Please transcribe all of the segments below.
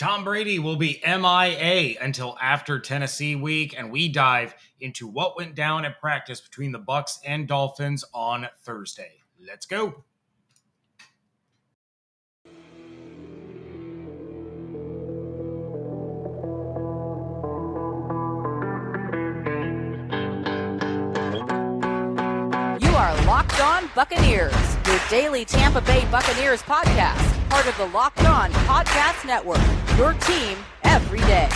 Tom Brady will be MIA until after Tennessee week, and we dive into what went down at practice between the Bucs and Dolphins on Thursday. Let's go. You are Locked On Buccaneers, your daily Tampa Bay Buccaneers podcast, part of the Locked On Podcast Network, your team every day.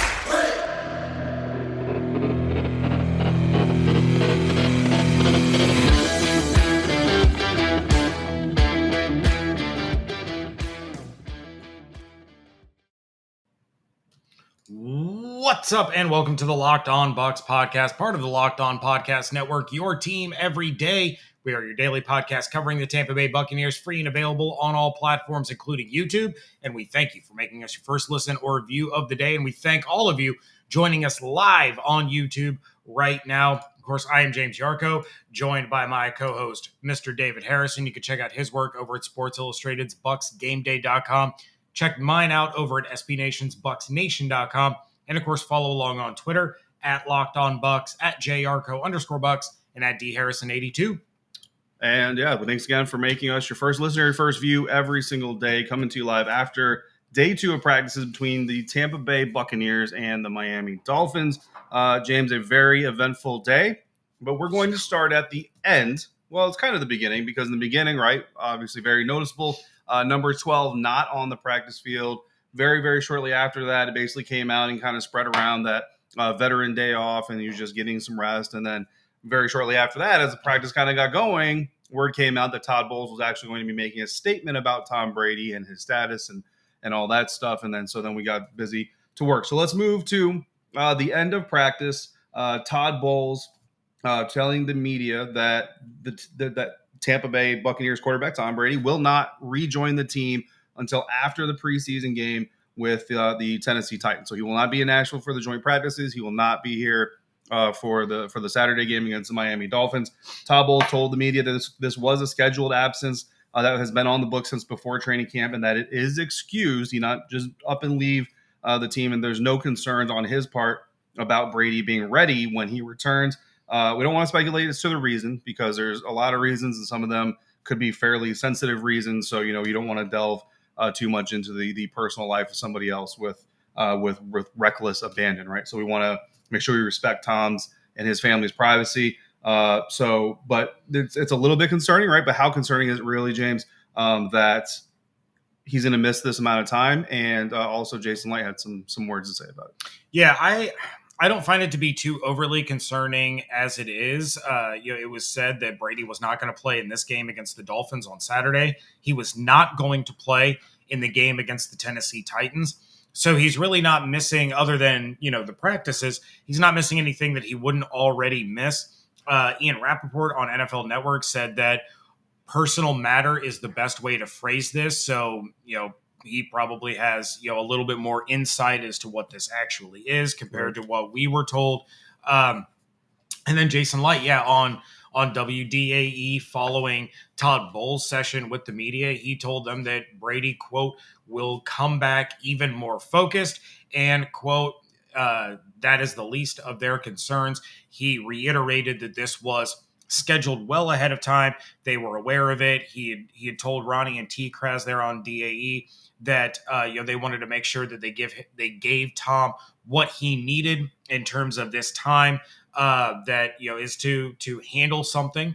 What's up, and welcome to the Locked On Bucs Podcast, part of the Locked On Podcast Network, your team every day. We are your daily podcast covering the Tampa Bay Buccaneers, free and available on all platforms, including YouTube. And we thank you for making us your first listen or review of the day. And we thank all of you joining us live on YouTube right now. Of course, I am James Yarcho, joined by my co-host, Mr. David Harrison. You can check out his work over at Sports Illustrated's BucsGameDay.com. Check mine out over at SB Nation's BucsNation.com. And of course, follow along on Twitter at Locked On Bucs, at JYarcho_Bucs, and at DHarrison82. And yeah, but thanks again for making us your first listener, your first view every single day, coming to you live after day 2 of practices between the Tampa Bay Buccaneers and the Miami Dolphins. James, a very eventful day, but we're going to start at the end. Well, it's kind of the beginning, because in the beginning, right, obviously very noticeable, number 12 not on the practice field. Very, very shortly after that, it basically came out and kind of spread around that veteran day off, and he was just getting some rest. And then very shortly after that, as the practice kind of got going, word came out that Todd Bowles was actually going to be making a statement about Tom Brady and his status and all that stuff. And then we got busy to work. So let's move to the end of practice. Todd Bowles telling the media that that Tampa Bay Buccaneers quarterback Tom Brady will not rejoin the team until after the preseason game with the Tennessee Titans. So he will not be in Nashville for the joint practices. He will not be here for the Saturday game against the Miami Dolphins. Todd Bowles told the media that this was a scheduled absence that has been on the books since before training camp, and that it is excused. He not just up and leave the team, and there's no concerns on his part about Brady being ready when he returns. We don't want to speculate as to the reason, because there's a lot of reasons, and some of them could be fairly sensitive reasons. So, you don't want to delve too much into the personal life of somebody else with reckless abandon, right? So we want to make sure we respect Tom's and his family's privacy. But it's a little bit concerning, right? But how concerning is it really, James, that he's going to miss this amount of time? And also Jason Light had some words to say about it. Yeah, I don't find it to be too overly concerning as it is. It was said that Brady was not going to play in this game against the Dolphins on Saturday. He was not going to play in the game against the Tennessee Titans. So he's really not missing, other than, the practices, he's not missing anything that he wouldn't already miss. Ian Rappaport on NFL Network said that personal matter is the best way to phrase this. So, he probably has, a little bit more insight as to what this actually is compared to what we were told. And then Jason Light, on WDAE following Todd Bowles' session with the media, he told them that Brady, quote, will come back even more focused and, quote, that is the least of their concerns. He reiterated that this was scheduled well ahead of time. They were aware of it. He had told Ronnie and T. Kraz there on DAE that they wanted to make sure that they gave Tom what he needed in terms of this time is to handle something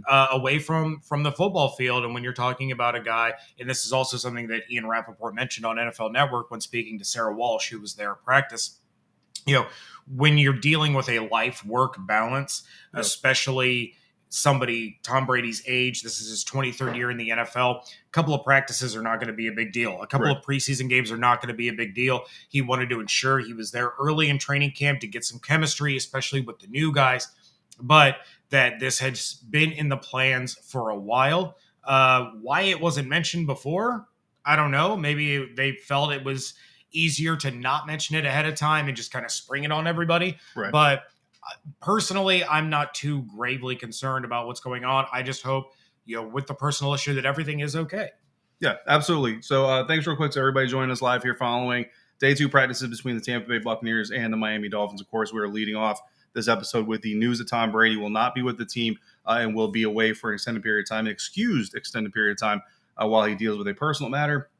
away from the football field. And when you're talking about a guy, and this is also something that Ian Rappaport mentioned on NFL Network when speaking to Sarah Walsh, who was there at practice, when you're dealing with a life-work balance, especially somebody Tom Brady's age, this is his 23rd year in the NFL, a couple of practices are not going to be a big deal. A couple of preseason games are not going to be a big deal. He wanted to ensure he was there early in training camp to get some chemistry, especially with the new guys, but that this has been in the plans for a while. Why it wasn't mentioned before, I don't know. Maybe they felt it was easier to not mention it ahead of time and just kind of spring it on everybody. Right. But personally, I'm not too gravely concerned about what's going on. I just hope, with the personal issue, that everything is okay. Yeah, absolutely. So thanks real quick to everybody joining us live here following day 2 practices between the Tampa Bay Buccaneers and the Miami Dolphins. Of course, we're leading off this episode with the news that Tom Brady will not be with the team and will be away for an extended period of time, an excused extended period of time while he deals with a personal matter,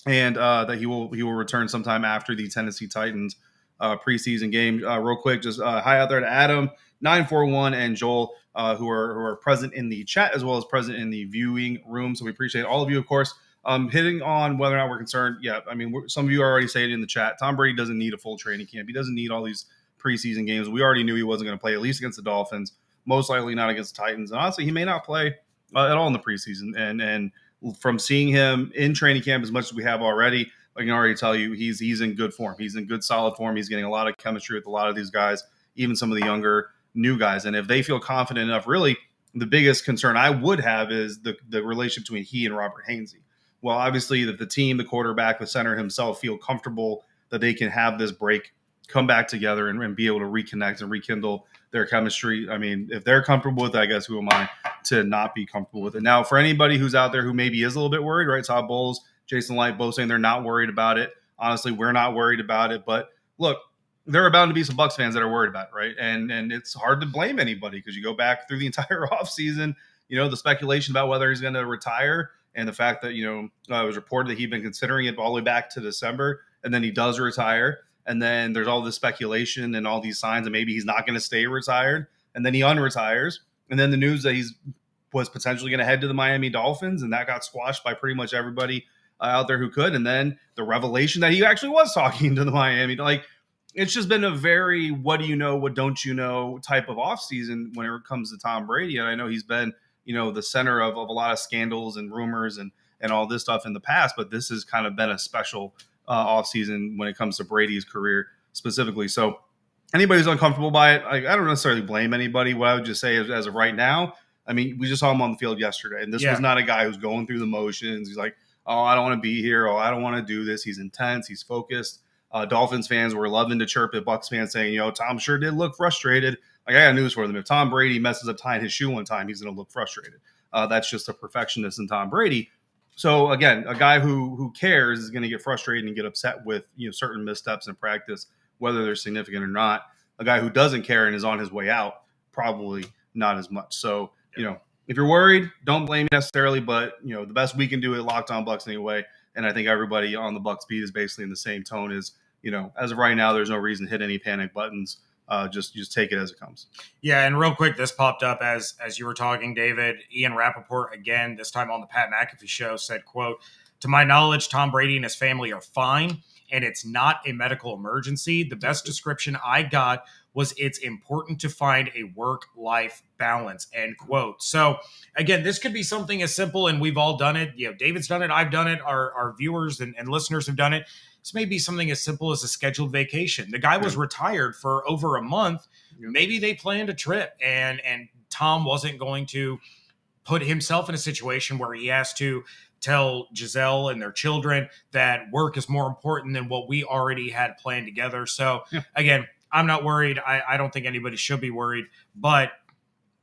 and that he will return sometime after the Tennessee Titans preseason game. Real quick, just hi out there to Adam, 941, and Joel, who are present in the chat as well as present in the viewing room. So we appreciate all of you, of course. Hitting on whether or not we're concerned. Yeah, I mean, some of you are already saying it in the chat. Tom Brady doesn't need a full training camp. He doesn't need all these preseason games. We already knew he wasn't going to play, at least against the Dolphins, most likely not against the Titans. And honestly, he may not play at all in the preseason. And from seeing him in training camp as much as we have already, I can already tell you he's in good form. He's in good, solid form. He's getting a lot of chemistry with a lot of these guys, even some of the younger, new guys. And if they feel confident enough, really, the biggest concern I would have is the relationship between he and Robert Hainsey. Well, obviously, that the team, the quarterback, the center himself feel comfortable that they can have this break, come back together, and be able to reconnect and rekindle their chemistry. I mean, if they're comfortable with it, I guess who am I to not be comfortable with it? Now, for anybody who's out there who maybe is a little bit worried, right? Todd Bowles, Jason Light, both saying they're not worried about it. Honestly, we're not worried about it. But look, there are bound to be some Bucs fans that are worried about it, right? And it's hard to blame anybody because you go back through the entire offseason, the speculation about whether he's going to retire and the fact that, it was reported that he'd been considering it all the way back to December, and then he does retire. And then there's all this speculation and all these signs that maybe he's not going to stay retired. And then he unretires. And then the news that was potentially going to head to the Miami Dolphins, and that got squashed by pretty much everybody out there who could. And then the revelation that he actually was talking to the Miami. It's just been a very what do you know, what don't you know type of offseason when it comes to Tom Brady. And I know he's been, the center of a lot of scandals and rumors and all this stuff in the past, but this has kind of been a special offseason when it comes to Brady's career specifically. So anybody who's uncomfortable by it, I don't necessarily blame anybody. What I would just say is, as of right now, I mean, we just saw him on the field yesterday, and this was not a guy who's going through the motions. He's like, oh, I don't want to be here. Oh, I don't want to do this. He's intense. He's focused. Dolphins fans were loving to chirp at Bucs fans saying, Tom sure did look frustrated. I got news for them. If Tom Brady messes up tying his shoe one time, he's going to look frustrated. That's just a perfectionist in Tom Brady. So again, a guy who cares is going to get frustrated and get upset with certain missteps in practice, whether they're significant or not. A guy who doesn't care and is on his way out, probably not as much. So if you're worried, don't blame me necessarily, but the best we can do at Locked On Bucs anyway. And I think everybody on the Bucs beat is basically in the same tone as as of right now, there's no reason to hit any panic buttons. Just take it as it comes. Yeah, and real quick, this popped up as you were talking, David. Ian Rappaport, again, this time on the Pat McAfee show, said, quote, "To my knowledge, Tom Brady and his family are fine, and it's not a medical emergency. The best description I got was it's important to find a work-life balance," end quote. So, again, this could be something as simple, and we've all done it. David's done it. I've done it. Our viewers and listeners have done it. This may be something as simple as a scheduled vacation. The guy was retired for over a month. Maybe they planned a trip, and Tom wasn't going to put himself in a situation where he has to tell Giselle and their children that work is more important than what we already had planned together. So, again, I'm not worried. I don't think anybody should be worried, but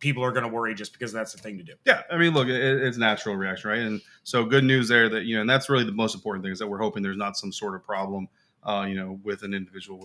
people are going to worry just because that's the thing to do. Yeah. I mean, look, it's a natural reaction, right? And so good news there that, and that's really the most important thing is that we're hoping there's not some sort of problem, with an individual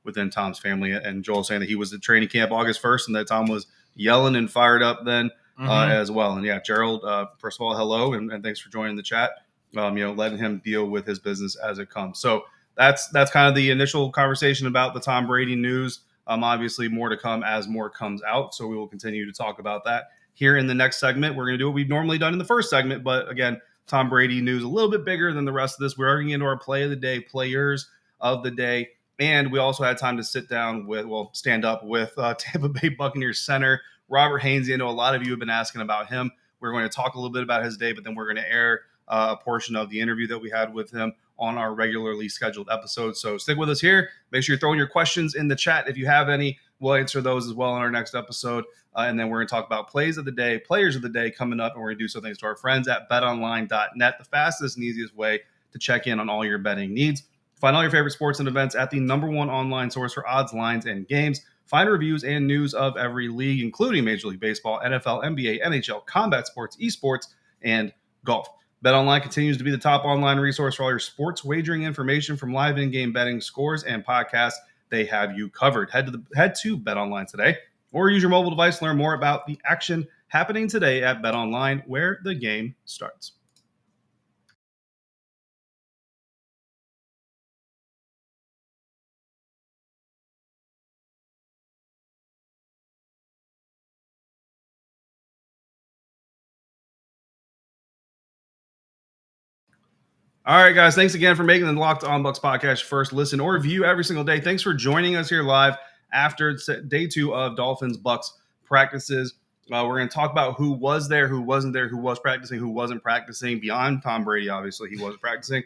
within Tom's family. And Joel saying that he was at training camp August 1st and that Tom was yelling and fired up then as well. And Gerald, first of all, hello. And thanks for joining the chat, letting him deal with his business as it comes. So that's kind of the initial conversation about the Tom Brady news. Obviously, more to come as more comes out. So we will continue to talk about that here in the next segment. We're going to do what we've normally done in the first segment. But again, Tom Brady news a little bit bigger than the rest of this. We're going into our play of the day, players of the day. And we also had time to stand up with Tampa Bay Buccaneers center Robert Hainsey. I know a lot of you have been asking about him. We're going to talk a little bit about his day, but then we're going to air a portion of the interview that we had with him on our regularly scheduled episode. So stick with us here. Make sure you're throwing your questions in the chat. If you have any, we'll answer those as well in our next episode. And then we're going to talk about plays of the day, players of the day coming up. And we're going to do so thanks to our friends at betonline.net, the fastest and easiest way to check in on all your betting needs. Find all your favorite sports and events at the #1 online source for odds, lines, and games. Find reviews and news of every league, including Major League Baseball, NFL, NBA, NHL, combat sports, esports, and golf. BetOnline continues to be the top online resource for all your sports wagering information, from live in-game betting, scores, and podcasts. They have you covered. Head to BetOnline today, or use your mobile device to learn more about the action happening today at BetOnline, where the game starts. All right, guys, thanks again for making the Locked On Bucs podcast first listen or view every single day. Thanks for joining us here live after day 2 of Dolphins-Bucs practices. We're going to talk about who was there, who wasn't there, who was practicing, who wasn't practicing, beyond Tom Brady. Obviously, he wasn't practicing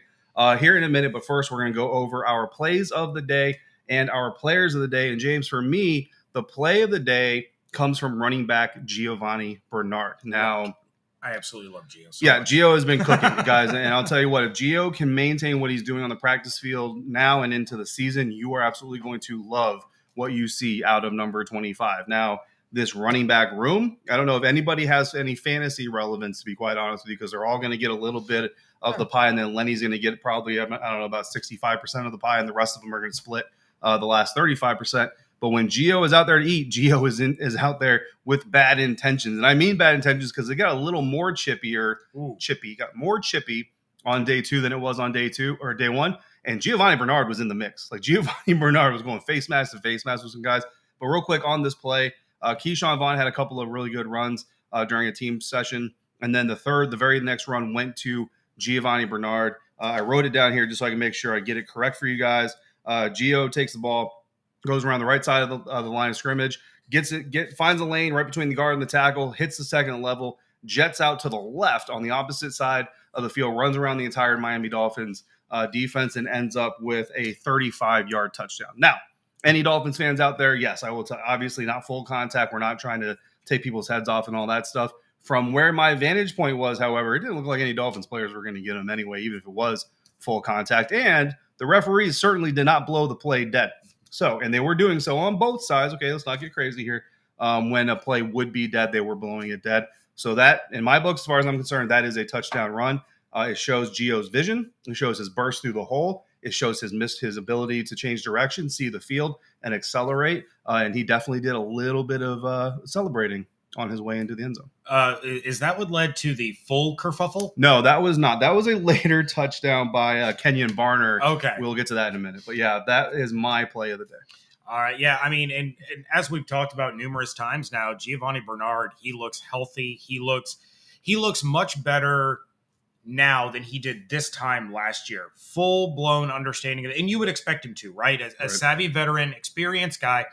here in a minute. But first, we're going to go over our plays of the day and our players of the day. And James, for me, the play of the day comes from running back Giovanni Bernard. Now, I absolutely love Gio. Yeah, Gio has been cooking, guys. And I'll tell you what, if Gio can maintain what he's doing on the practice field now and into the season, you are absolutely going to love what you see out of number 25. Now, this running back room, I don't know if anybody has any fantasy relevance, to be quite honest with you, because they're all going to get a little bit of the pie, and then Lenny's going to get probably, I don't know, about 65% of the pie, and the rest of them are going to split the last 35%. But when Gio is out there to eat, Gio is out there with bad intentions. And I mean bad intentions because it got a little more chippy on day 2 than it was on day 2 or day 1. And Giovanni Bernard was in the mix. Like, Giovanni Bernard was going face mask to face mask with some guys. But real quick on this play, Keyshawn Vaughn had a couple of really good runs during a team session. And then the very next run went to Giovanni Bernard. I wrote it down here just so I can make sure I get it correct for you guys. Gio takes the ball, goes around the right side of the line of scrimmage, finds a lane right between the guard and the tackle, hits the second level, jets out to the left on the opposite side of the field, runs around the entire Miami Dolphins defense, and ends up with a 35-yard touchdown. Now, any Dolphins fans out there, yes, I will obviously not full contact. We're not trying to take people's heads off and all that stuff. From where my vantage point was, however, it didn't look like any Dolphins players were going to get him anyway, even if it was full contact. And the referees certainly did not blow the play dead. So, and they were doing so on both sides. Okay, let's not get crazy here. When a play would be dead, they were blowing it dead. So that, in my book, as far as I'm concerned, that is a touchdown run. It shows Gio's vision. It shows his burst through the hole. It shows his ability to change direction, see the field, and accelerate. And he definitely did a little bit of celebrating on his way into the end zone. Is that what led to the full kerfuffle? No, that was not. That was a later touchdown by Kenyon Barner. Okay. We'll get to that in a minute. But yeah, that is my play of the day. All right. Yeah. I mean, and as we've talked about numerous times now, Giovanni Bernard, he looks healthy. He looks much better now than he did this time last year. Full blown understanding of it. And you would expect him to, right? A savvy veteran, experienced guy,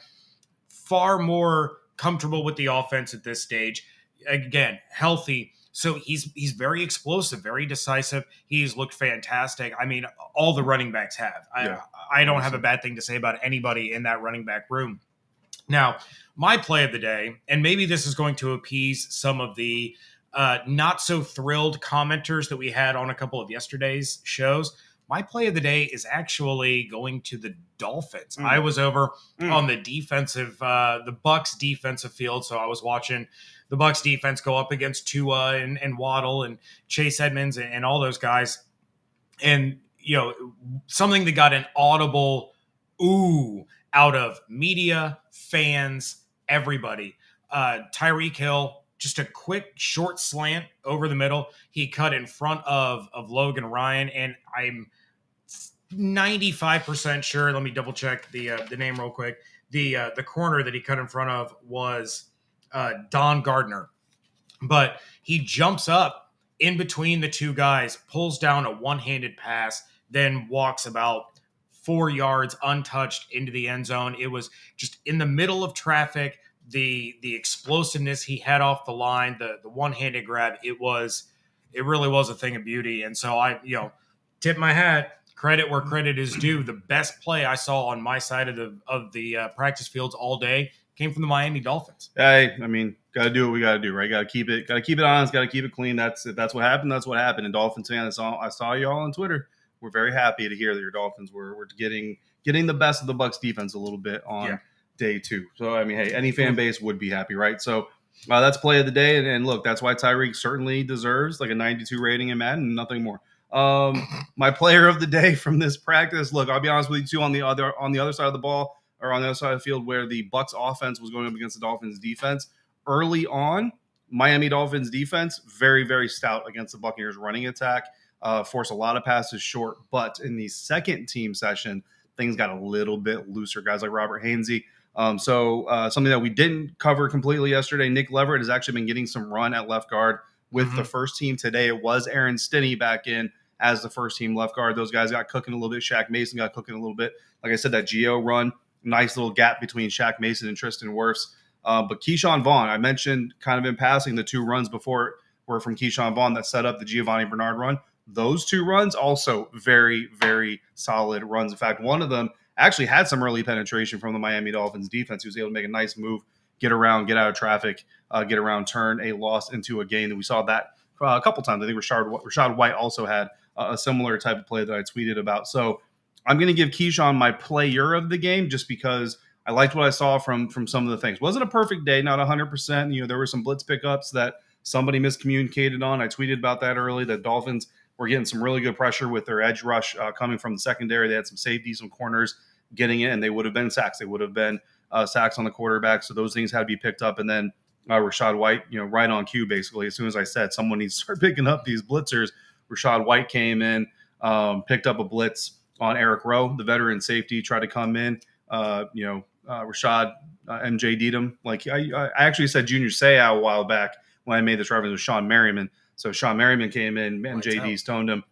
far more comfortable with the offense at this stage. Again, healthy. So he's very explosive, very decisive. He's looked fantastic. I mean, all the running backs have. I don't have a bad thing to say about anybody in that running back room. Now, my play of the day, and maybe this is going to appease some of the not so thrilled commenters that we had on a couple of yesterday's shows. My play of the day is actually going to the Dolphins. I was over on the the Bucs defensive field, so I was watching the Bucs defense go up against Tua and Waddle and Chase Edmonds and all those guys. And, you know, something that got an audible ooh out of media, fans, everybody. Tyreek Hill, just a quick short slant over the middle. He cut in front of Logan Ryan, and I'm 95% sure. Let me double check the name real quick. The corner that he cut in front of was Don Gardner, but he jumps up in between the two guys, pulls down a one-handed pass, then walks about 4 yards untouched into the end zone. It was just in the middle of traffic. The explosiveness he had off the line, the one-handed grab, it really was a thing of beauty. And so I, tip my hat. Credit where credit is due. The best play I saw on my side of the practice fields all day came from the Miami Dolphins. Hey, I mean, got to do what we got to do, right? Got to keep it honest. Got to keep it clean. That's what happened. That's what happened. And Dolphins fans, I saw you all on Twitter. We're very happy to hear that your Dolphins were getting the best of the Bucs defense a little bit on day 2. So I mean, hey, any fan base would be happy, right? So That's play of the day, and look, that's why Tyreek certainly deserves like a 92 rating in Madden, nothing more. My player of the day from this practice. Look, I'll be honest with you too. On the other side of the ball, or on the other side of the field, where the Bucs offense was going up against the Dolphins defense early on, Miami Dolphins defense very, very stout against the Buccaneers running attack. Forced a lot of passes short, but in the second team session, things got a little bit looser. Guys like Robert Hainsey. Something that we didn't cover completely yesterday, Nick Leverett has actually been getting some run at left guard with the first team today. It was Aaron Stinney back in as the first team left guard. Those guys got cooking a little bit. Shaq Mason got cooking a little bit. Like I said, that Geo run, nice little gap between Shaq Mason and Tristan Wirfs. But Keyshawn Vaughn, I mentioned kind of in passing, the two runs before were from Keyshawn Vaughn that set up the Giovanni Bernard run. Those two runs also very, very solid runs. In fact, one of them actually had some early penetration from the Miami Dolphins defense. He was able to make a nice move, get around, get out of traffic, get around, turn a loss into a gain. And we saw that a couple times. I think Rashad White also had a similar type of play that I tweeted about. So I'm going to give Keyshawn my player of the game just because I liked what I saw from some of the things. Wasn't a perfect day, not 100%. There were some blitz pickups that somebody miscommunicated on. I tweeted about that early. The Dolphins were getting some really good pressure with their edge rush coming from the secondary. They had some safeties, some corners getting in, and they would have been sacks. They would have been sacks on the quarterback. So those things had to be picked up. And then Rashad White, right on cue, basically. As soon as I said someone needs to start picking up these blitzers, Rashad White came in, picked up a blitz on Eric Rowe, the veteran safety, tried to come in. Rashad MJD'd him. Like I actually said Junior Seau a while back when I made this reference with Sean Merriman. So Sean Merriman came in, MJD stoned him.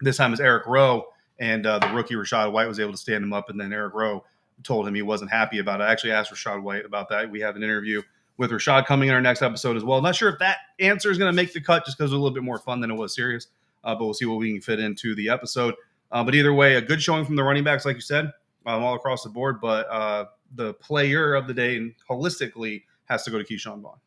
This time it's Eric Rowe, and the rookie Rashad White was able to stand him up, and then Eric Rowe told him he wasn't happy about it. I actually asked Rashad White about that. We have an interview with Rashad coming in our next episode as well. Not sure if that answer is going to make the cut just because it was a little bit more fun than it was serious, but we'll see what we can fit into the episode. But either way, a good showing from the running backs, like you said, all across the board. But the player of the day and holistically has to go to Keyshawn Vaughn.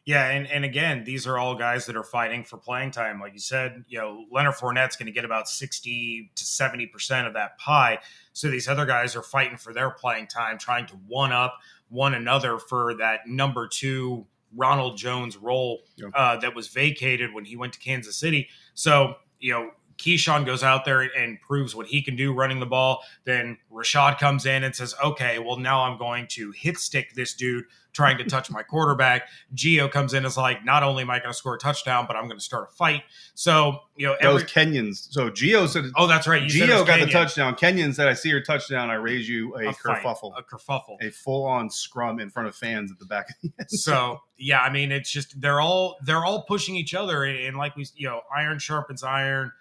Yeah, and again, these are all guys that are fighting for playing time. Like you said, Leonard Fournette's going to get about 60 to 70% of that pie. So these other guys are fighting for their playing time, trying to one-up one another for that number 2 Ronald Jones role that was vacated when he went to Kansas City. So, Keyshawn goes out there and proves what he can do running the ball. Then Rashad comes in and says, okay, well, now I'm going to hit stick this dude trying to touch my quarterback. Gio comes in and is like, not only am I going to score a touchdown, but I'm going to start a fight. So, those Kenyans. So Gio said, oh, that's right. Gio got the touchdown. Kenyon said, I see your touchdown. I raise you a kerfuffle. A kerfuffle. A full-on scrum in front of fans at the back of the end. So, yeah, I mean, it's just, they're all pushing each other. And like we, iron sharpens iron.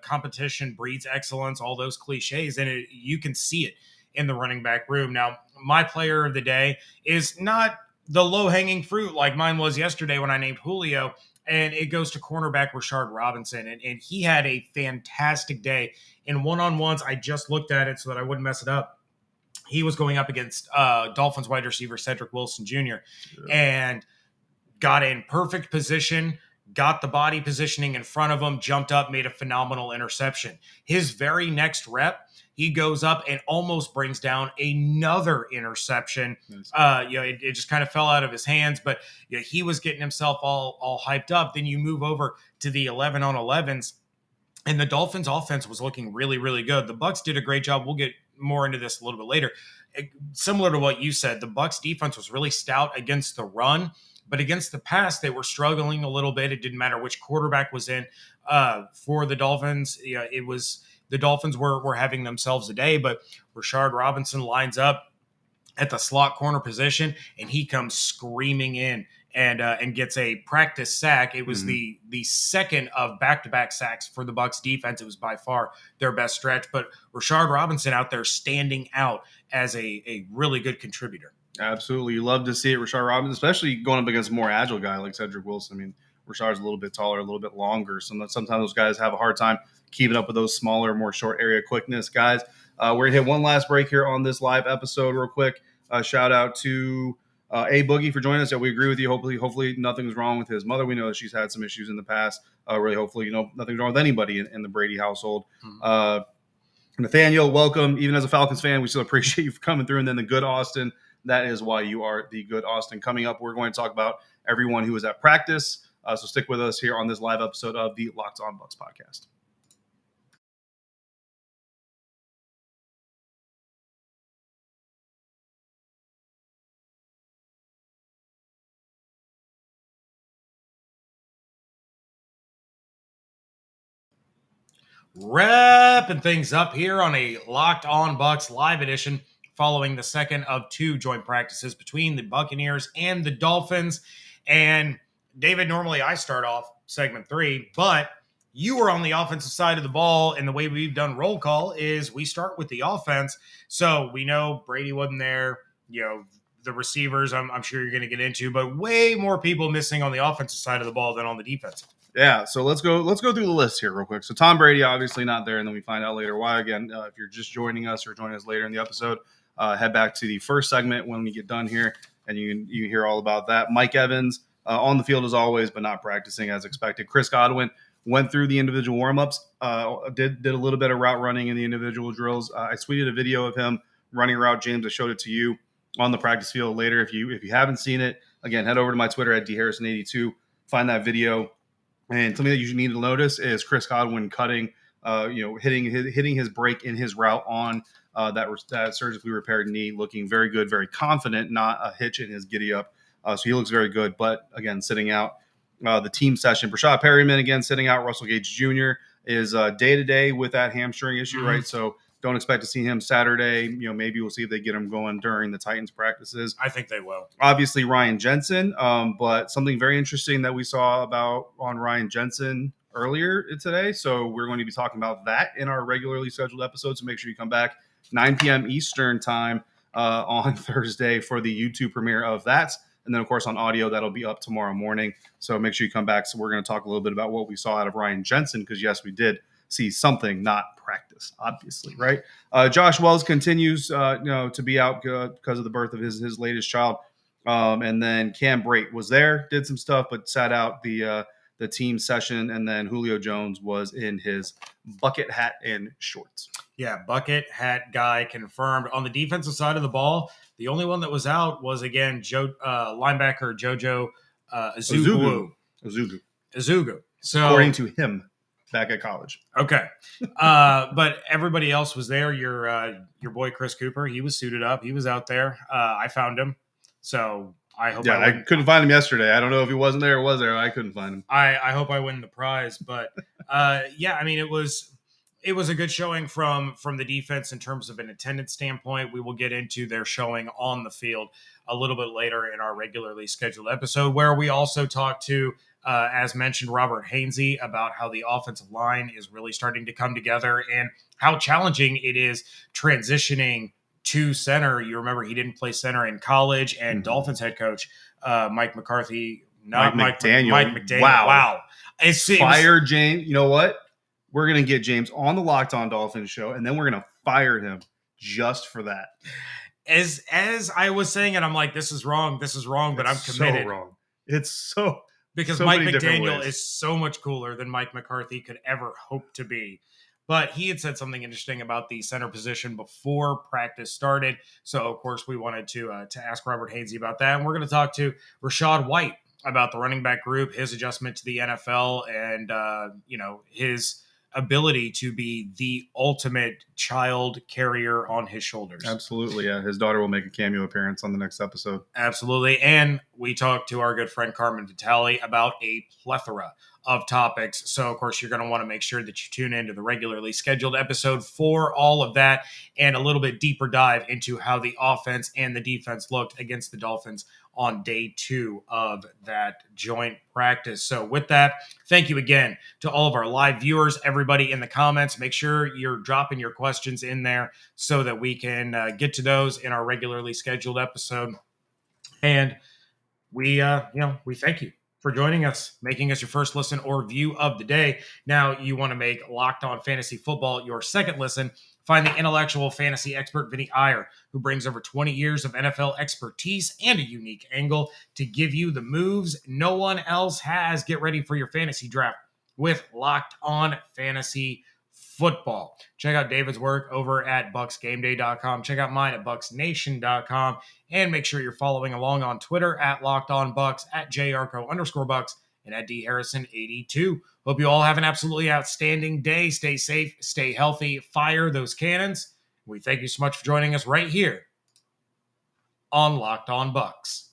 Competition breeds excellence, all those cliches, and you can see it in the running back room. Now, my player of the day is not the low-hanging fruit like mine was yesterday when I named Julio, and it goes to cornerback Rashard Robinson, and he had a fantastic day in one-on-ones. I just looked at it so that I wouldn't mess it up. He was going up against Dolphins wide receiver Cedric Wilson Jr. and got in perfect position, got the body positioning in front of him, jumped up, made a phenomenal interception. His very next rep, he goes up and almost brings down another interception. It just kind of fell out of his hands, but he was getting himself all hyped up. Then you move over to the 11-on-11s, and the Dolphins offense was looking really, really good. The Bucs did a great job. We'll get more into this a little bit later. Similar to what you said, the Bucs defense was really stout against the run, but against the pass, they were struggling a little bit. It didn't matter which quarterback was in for the Dolphins. It was the Dolphins were having themselves a day, but Rashard Robinson lines up at the slot corner position, and he comes screaming in and gets a practice sack. It was the second of back-to-back sacks for the Bucs defense. It was by far their best stretch, but Rashard Robinson out there standing out as a really good contributor. Absolutely. You love to see it, Rashard Robinson, especially going up against a more agile guy like Cedric Wilson. I mean, Rashard's a little bit taller, a little bit longer. Sometimes those guys have a hard time keeping up with those smaller, more short area quickness guys. We're going to hit one last break here on this live episode real quick. Shout out to A Boogie for joining us. Yeah, we agree with you. Hopefully nothing's wrong with his mother. We know that she's had some issues in the past. Really, hopefully, nothing's wrong with anybody in the Brady household. Nathaniel, welcome. Even as a Falcons fan, we still appreciate you for coming through. And then the good Austin. That is why you are the good Austin. Coming up, we're going to talk about everyone who was at practice. So stick with us here on this live episode of the Locked On Bucs podcast. Wrapping things up here on a Locked On Bucs live edition following the second of two joint practices between the Buccaneers and the Dolphins. And David, normally I start off segment 3, but you were on the offensive side of the ball, and the way we've done roll call is we start with the offense. So we know Brady wasn't there, the receivers I'm sure you're going to get into, but way more people missing on the offensive side of the ball than on the defensive. Yeah, so let's go through the list here real quick. So Tom Brady obviously not there, and then we find out later why. Again, if you're just joining us or joining us later in the episode, head back to the first segment when we get done here, and you hear all about that. Mike Evans on the field as always, but not practicing as expected. Chris Godwin went through the individual warmups, did a little bit of route running in the individual drills. I tweeted a video of him running a route. James, I showed it to you on the practice field later. If you haven't seen it, again, head over to my Twitter at dharrison82. Find that video. And something that you need to notice is Chris Godwin cutting, hitting his break in his route on that surgically repaired knee, looking very good, very confident, not a hitch in his giddy up. So he looks very good. But again, sitting out the team session. Breshad Perriman again sitting out. Russell Gage Jr. is day to day with that hamstring issue, right? So don't expect to see him Saturday. Maybe we'll see if they get him going during the Titans practices. I think they will. Obviously, Ryan Jensen, but something very interesting that we saw on Ryan Jensen earlier today. So we're going to be talking about that in our regularly scheduled episode. So make sure you come back 9 p.m. Eastern time on Thursday for the YouTube premiere of that. And then, of course, on audio, that'll be up tomorrow morning. So make sure you come back. So we're going to talk a little bit about what we saw out of Ryan Jensen because, yes, we did see something, not practice, obviously, right? Josh Wells continues, to be out because of the birth of his latest child. And then Cam Brate was there, did some stuff, but sat out the team session. And then Julio Jones was in his bucket hat and shorts. Yeah, bucket hat guy confirmed. On the defensive side of the ball, the only one that was out was, again, linebacker JoJo Ezugu. So, according to him, back at college. Okay. But everybody else was there. Your boy Chris Cooper, he was suited up. He was out there. I found him. So I hope I couldn't find him yesterday. I don't know if he wasn't there or was there. I couldn't find him. I hope I win the prize. But it was a good showing from the defense in terms of an attendance standpoint. We will get into their showing on the field a little bit later in our regularly scheduled episode, where we also talked to, as mentioned, Robert Hainsey about how the offensive line is really starting to come together and how challenging it is transitioning to center. You remember he didn't play center in college, and Dolphins head coach Mike McCarthy, not Mike McDaniel. Wow. Fire James. You know what? We're going to get James on the Locked On Dolphins show, and then we're going to fire him just for that. As I was saying it, I'm like, this is wrong, but I'm committed. So wrong. It's so because so Mike many different McDaniel ways. is so much cooler than Mike McCarthy could ever hope to be. But he had said something interesting about the center position before practice started. So, of course, we wanted to ask Robert Hainsey about that. And we're going to talk to Rachaad White about the running back group, his adjustment to the NFL, and, his ability to be the ultimate child carrier on his shoulders. Absolutely, yeah. His daughter will make a cameo appearance on the next episode. Absolutely. And we talked to our good friend Carmen Vitale about a plethora of topics. So, of course, you're going to want to make sure that you tune into the regularly scheduled episode for all of that and a little bit deeper dive into how the offense and the defense looked against the Dolphins on day 2 of that joint practice. So with that, thank you again to all of our live viewers, everybody in the comments. Make sure you're dropping your questions in there so that we can get to those in our regularly scheduled episode. And we thank you for joining us, making us your first listen or view of the day. Now you want to make Locked On Fantasy Football your second listen. Find the intellectual fantasy expert, Vinny Iyer, who brings over 20 years of NFL expertise and a unique angle to give you the moves no one else has. Get ready for your fantasy draft with Locked On Fantasy football. Check out David's work over at BucsGameDay.com. Check out mine at BucsNation.com. And make sure you're following along on Twitter at LockedOnBucs, at JYarcho_Bucs, and at DHarrison82. Hope you all have an absolutely outstanding day. Stay safe, stay healthy, fire those cannons. We thank you so much for joining us right here on Locked On Bucs.